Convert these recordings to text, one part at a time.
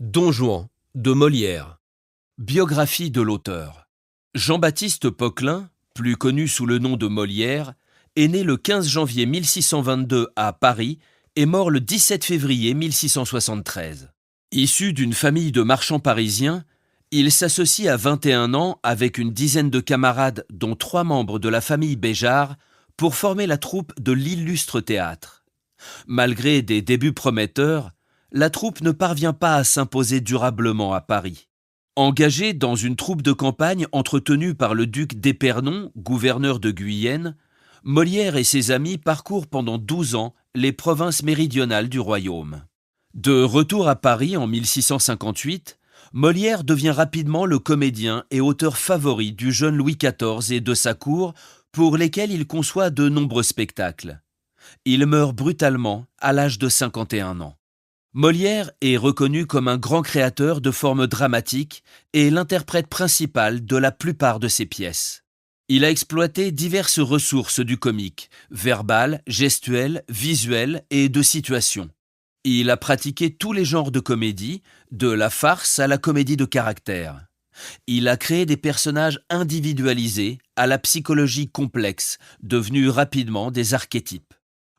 Don Juan, de Molière. Biographie de l'auteur. Jean-Baptiste Poquelin, plus connu sous le nom de Molière, est né le 15 janvier 1622 à Paris et mort le 17 février 1673. Issu d'une famille de marchands parisiens, il s'associe à 21 ans avec une dizaine de camarades, dont 3 membres de la famille Béjart, pour former la troupe de l'Illustre Théâtre. Malgré des débuts prometteurs, la troupe ne parvient pas à s'imposer durablement à Paris. Engagé dans une troupe de campagne entretenue par le duc d'Épernon, gouverneur de Guyenne, Molière et ses amis parcourent pendant 12 ans les provinces méridionales du royaume. De retour à Paris en 1658, Molière devient rapidement le comédien et auteur favori du jeune Louis XIV et de sa cour, pour lesquels il conçoit de nombreux spectacles. Il meurt brutalement à l'âge de 51 ans. Molière est reconnu comme un grand créateur de formes dramatiques et l'interprète principal de la plupart de ses pièces. Il a exploité diverses ressources du comique, verbales, gestuelles, visuelles et de situation. Il a pratiqué tous les genres de comédie, de la farce à la comédie de caractère. Il a créé des personnages individualisés à la psychologie complexe, devenus rapidement des archétypes.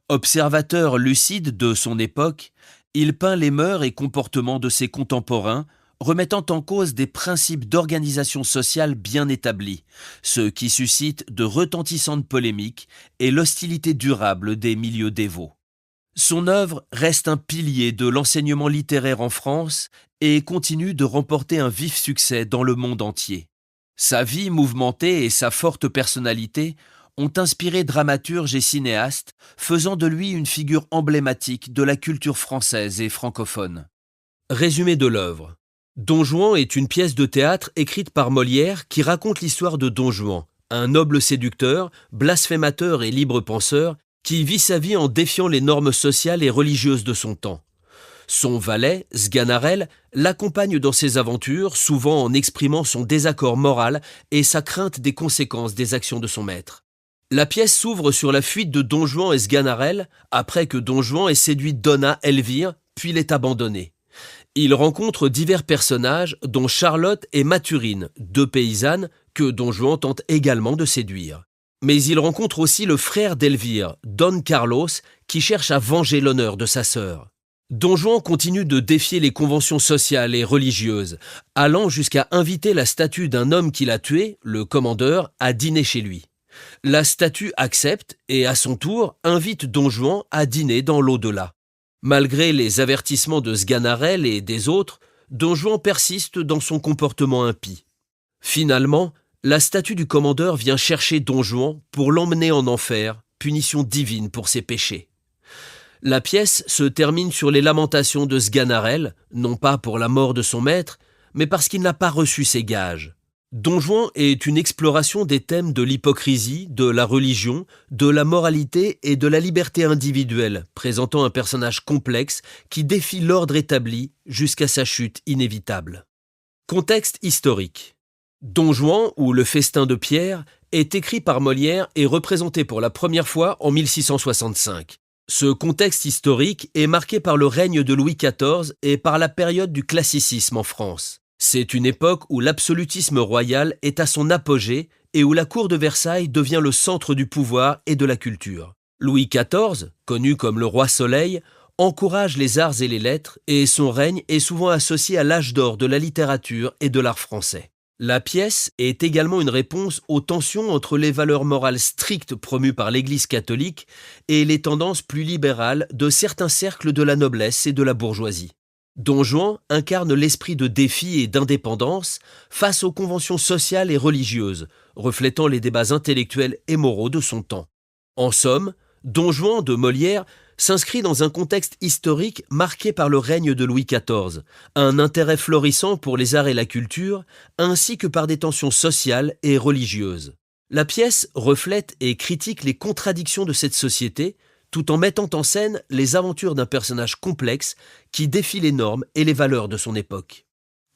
Observateur lucide de son époque, il peint les mœurs et comportements de ses contemporains, remettant en cause des principes d'organisation sociale bien établis, ce qui suscite de retentissantes polémiques et l'hostilité durable des milieux dévots. Son œuvre reste un pilier de l'enseignement littéraire en France et continue de remporter un vif succès dans le monde entier. Sa vie mouvementée et sa forte personnalité ont inspiré dramaturges et cinéastes, faisant de lui une figure emblématique de la culture française et francophone. Résumé de l'œuvre. Don Juan est une pièce de théâtre écrite par Molière qui raconte l'histoire de Don Juan, un noble séducteur, blasphémateur et libre penseur qui vit sa vie en défiant les normes sociales et religieuses de son temps. Son valet, Sganarelle, l'accompagne dans ses aventures, souvent en exprimant son désaccord moral et sa crainte des conséquences des actions de son maître. La pièce s'ouvre sur la fuite de Don Juan et Sganarelle après que Don Juan ait séduit Donna Elvire, puis l'ait abandonnée. Il rencontre divers personnages, dont Charlotte et Mathurine, 2 paysannes que Don Juan tente également de séduire. Mais il rencontre aussi le frère d'Elvire, Don Carlos, qui cherche à venger l'honneur de sa sœur. Don Juan continue de défier les conventions sociales et religieuses, allant jusqu'à inviter la statue d'un homme qu'il a tué, le commandeur, à dîner chez lui. La statue accepte et, à son tour, invite Don Juan à dîner dans l'au-delà. Malgré les avertissements de Sganarelle et des autres, Don Juan persiste dans son comportement impie. Finalement, la statue du commandeur vient chercher Don Juan pour l'emmener en enfer, punition divine pour ses péchés. La pièce se termine sur les lamentations de Sganarelle, non pas pour la mort de son maître, mais parce qu'il n'a pas reçu ses gages. Don Juan est une exploration des thèmes de l'hypocrisie, de la religion, de la moralité et de la liberté individuelle, présentant un personnage complexe qui défie l'ordre établi jusqu'à sa chute inévitable. Contexte historique. Don Juan, ou le Festin de Pierre, est écrit par Molière et représenté pour la première fois en 1665. Ce contexte historique est marqué par le règne de Louis XIV et par la période du classicisme en France. C'est une époque où l'absolutisme royal est à son apogée et où la cour de Versailles devient le centre du pouvoir et de la culture. Louis XIV, connu comme le roi Soleil, encourage les arts et les lettres et son règne est souvent associé à l'âge d'or de la littérature et de l'art français. La pièce est également une réponse aux tensions entre les valeurs morales strictes promues par l'Église catholique et les tendances plus libérales de certains cercles de la noblesse et de la bourgeoisie. Don Juan incarne l'esprit de défi et d'indépendance face aux conventions sociales et religieuses, reflétant les débats intellectuels et moraux de son temps. En somme, Don Juan de Molière s'inscrit dans un contexte historique marqué par le règne de Louis XIV, un intérêt florissant pour les arts et la culture, ainsi que par des tensions sociales et religieuses. La pièce reflète et critique les contradictions de cette société, tout en mettant en scène les aventures d'un personnage complexe qui défie les normes et les valeurs de son époque.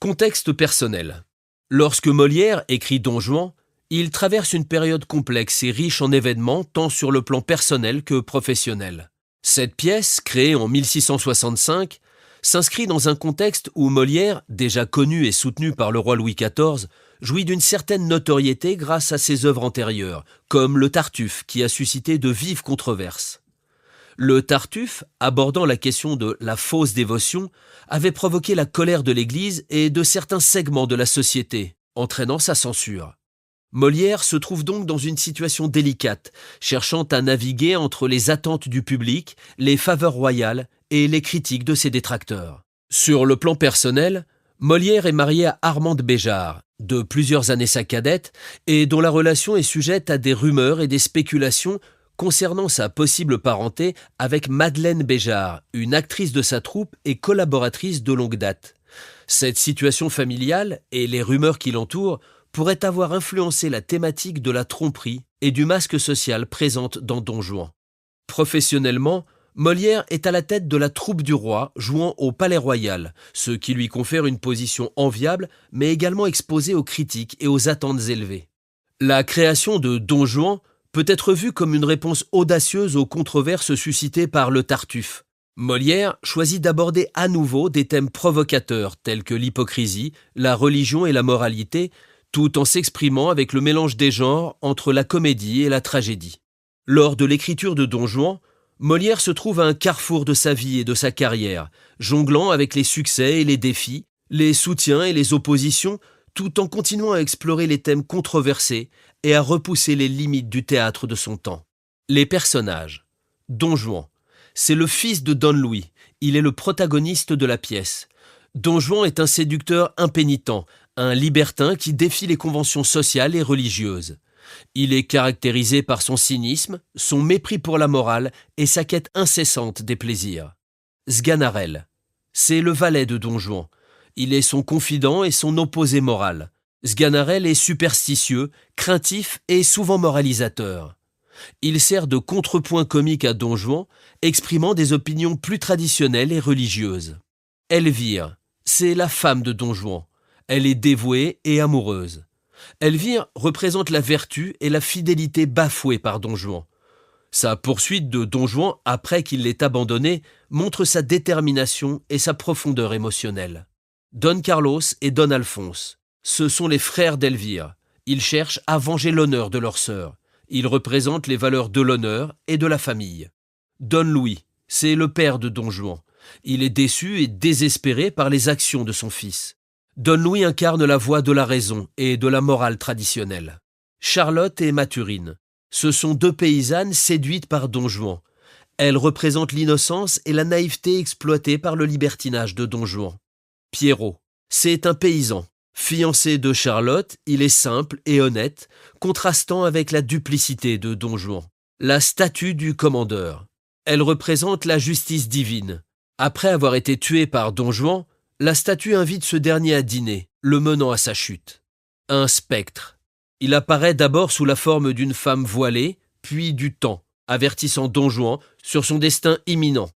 Contexte personnel. Lorsque Molière écrit Don Juan, il traverse une période complexe et riche en événements tant sur le plan personnel que professionnel. Cette pièce, créée en 1665, s'inscrit dans un contexte où Molière, déjà connu et soutenu par le roi Louis XIV, jouit d'une certaine notoriété grâce à ses œuvres antérieures, comme le Tartuffe qui a suscité de vives controverses. Le Tartuffe, abordant la question de la fausse dévotion, avait provoqué la colère de l'Église et de certains segments de la société, entraînant sa censure. Molière se trouve donc dans une situation délicate, cherchant à naviguer entre les attentes du public, les faveurs royales et les critiques de ses détracteurs. Sur le plan personnel, Molière est marié à Armande Béjart, de plusieurs années sa cadette, et dont la relation est sujette à des rumeurs et des spéculations concernant sa possible parenté avec Madeleine Béjart, une actrice de sa troupe et collaboratrice de longue date. Cette situation familiale et les rumeurs qui l'entourent pourraient avoir influencé la thématique de la tromperie et du masque social présente dans Don Juan. Professionnellement, Molière est à la tête de la troupe du roi jouant au Palais Royal, ce qui lui confère une position enviable mais également exposée aux critiques et aux attentes élevées. La création de Don Juan peut être vue comme une réponse audacieuse aux controverses suscitées par le Tartuffe. Molière choisit d'aborder à nouveau des thèmes provocateurs tels que l'hypocrisie, la religion et la moralité, tout en s'exprimant avec le mélange des genres entre la comédie et la tragédie. Lors de l'écriture de Don Juan, Molière se trouve à un carrefour de sa vie et de sa carrière, jonglant avec les succès et les défis, les soutiens et les oppositions, tout en continuant à explorer les thèmes controversés et à repousser les limites du théâtre de son temps. Les personnages. Don Juan. C'est le fils de Don Louis. Il est le protagoniste de la pièce. Don Juan est un séducteur impénitent, un libertin qui défie les conventions sociales et religieuses. Il est caractérisé par son cynisme, son mépris pour la morale et sa quête incessante des plaisirs. Sganarelle. C'est le valet de Don Juan. Il est son confident et son opposé moral. Sganarelle est superstitieux, craintif et souvent moralisateur. Il sert de contrepoint comique à Don Juan, exprimant des opinions plus traditionnelles et religieuses. Elvire. C'est la femme de Don Juan. Elle est dévouée et amoureuse. Elvire représente la vertu et la fidélité bafouée par Don Juan. Sa poursuite de Don Juan après qu'il l'ait abandonné montre sa détermination et sa profondeur émotionnelle. Don Carlos et Don Alphonse. Ce sont les frères d'Elvire. Ils cherchent à venger l'honneur de leur sœur. Ils représentent les valeurs de l'honneur et de la famille. Don Louis, c'est le père de Don Juan. Il est déçu et désespéré par les actions de son fils. Don Louis incarne la voie de la raison et de la morale traditionnelle. Charlotte et Mathurine. Ce sont deux paysannes séduites par Don Juan. Elles représentent l'innocence et la naïveté exploitées par le libertinage de Don Juan. Pierrot. C'est un paysan. Fiancé de Charlotte, il est simple et honnête, contrastant avec la duplicité de Don Juan. La statue du commandeur. Elle représente la justice divine. Après avoir été tué par Don Juan, la statue invite ce dernier à dîner, le menant à sa chute. Un spectre. Il apparaît d'abord sous la forme d'une femme voilée, puis du temps, avertissant Don Juan sur son destin imminent.